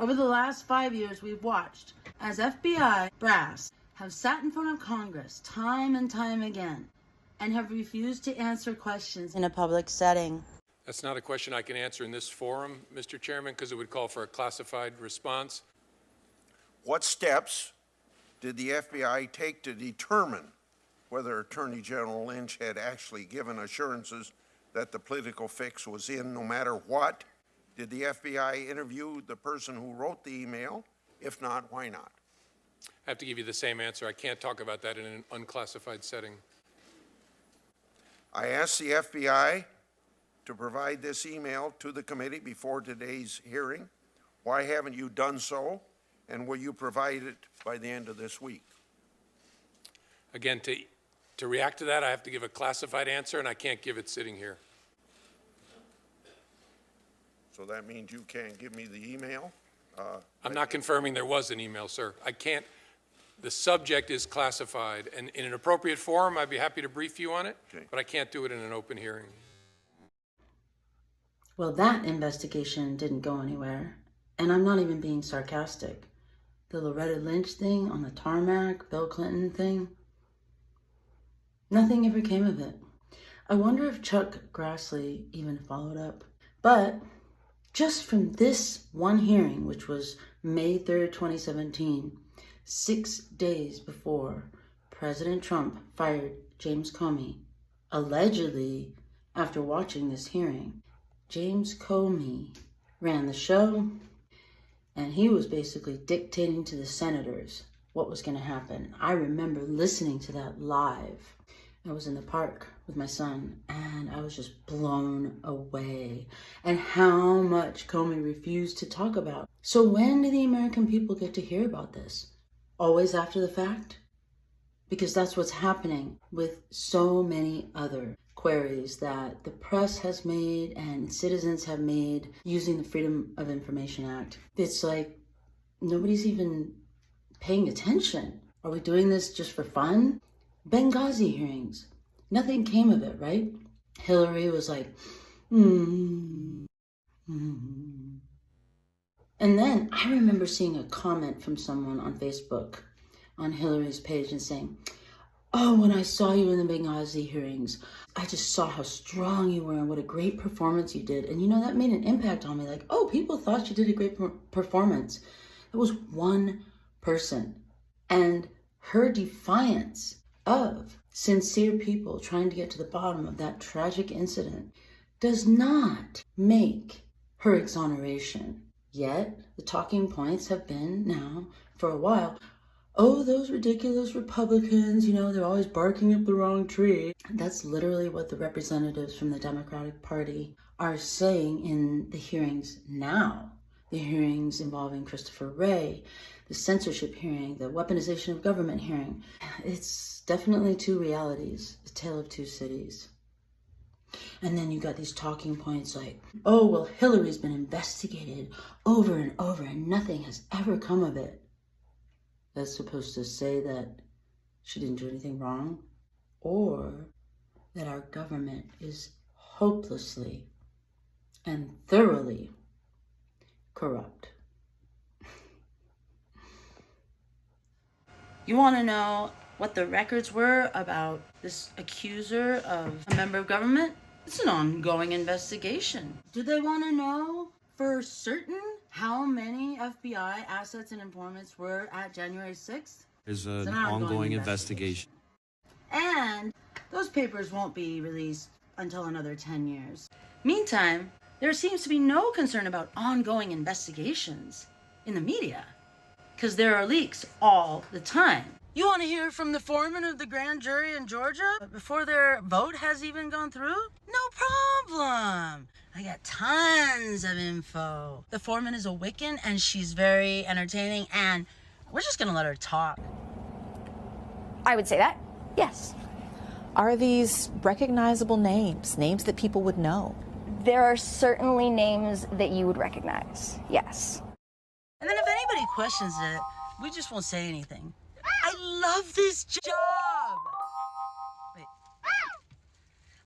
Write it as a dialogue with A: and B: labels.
A: Over the last 5 years, we've watched as FBI brass have sat in front of Congress time and time again and have refused to answer questions in a public setting.
B: That's not a question I can answer in this forum, Mr. Chairman, because it would call for a classified response.
C: What steps did the FBI take to determine whether Attorney General Lynch had actually given assurances that the political fix was in no matter what? Did the FBI interview the person who wrote the email? If not, why not?
B: I have to give you the same answer. I can't talk about that in an unclassified setting.
C: I asked the FBI to provide this email to the committee before today's hearing. Why haven't you done so? And will you provide it by the end of this week?
B: Again, to react to that, I have to give a classified answer, and I can't give it sitting here.
C: So that means you can't give me the email?
B: I'm not confirming there was an email, sir. I can't. The subject is classified, and in an appropriate forum, I'd be happy to brief you on it,
C: okay,
B: but I can't do it in an open hearing.
A: Well, that investigation didn't go anywhere, and I'm not even being sarcastic. The Loretta Lynch thing on the tarmac, Bill Clinton thing, nothing ever came of it. I wonder if Chuck Grassley even followed up. But just from this one hearing, which was May 3rd, 2017, 6 days before President Trump fired James Comey, allegedly after watching this hearing, James Comey ran the show, and he was basically dictating to the senators what was going to happen. I remember listening to that live. I was in the park with my son, and I was just blown away and how much Comey refused to talk about. So when do the American people get to hear about this? Always after the fact? Because that's what's happening with so many other queries that the press has made and citizens have made using the Freedom of Information Act. It's like nobody's even paying attention. Are we doing this just for fun? Benghazi hearings, nothing came of it, right? Hillary was like, And then I remember seeing a comment from someone on Facebook on Hillary's page and saying, oh, when I saw you in the Benghazi hearings, I just saw how strong you were and what a great performance you did. And you know, that made an impact on me. Like, oh, people thought you did a great performance. It was one person. And her defiance of sincere people trying to get to the bottom of that tragic incident does not make her exoneration. Yet, the talking points have been now for a while, oh, those ridiculous Republicans, you know, they're always barking up the wrong tree. That's literally what the representatives from the Democratic Party are saying in the hearings now. The hearings involving Christopher Wray, the censorship hearing, the weaponization of government hearing. It's definitely two realities, a tale of two cities. And then you got these talking points like, oh, well, Hillary's been investigated over and over and nothing has ever come of it. That's supposed to say that she didn't do anything wrong, or that our government is hopelessly and thoroughly corrupt. You want to know what the records were about this accuser of a member of government? It's an ongoing investigation. Do they want to know for certain how many FBI assets and informants were at January 6th?
D: There's an ongoing investigation.
A: And those papers won't be released until another 10 years. Meantime, there seems to be no concern about ongoing investigations in the media, because there are leaks all the time. You want to hear from the foreman of the grand jury in Georgia before their vote has even gone through? No problem. I got tons of info. The foreman is a Wiccan and she's very entertaining, and we're just going to let her talk.
E: I would say that, yes.
F: Are these recognizable names, names that people would know?
E: There are certainly names that you would recognize, yes.
A: And then if anybody questions it, we just won't say anything. I love this job.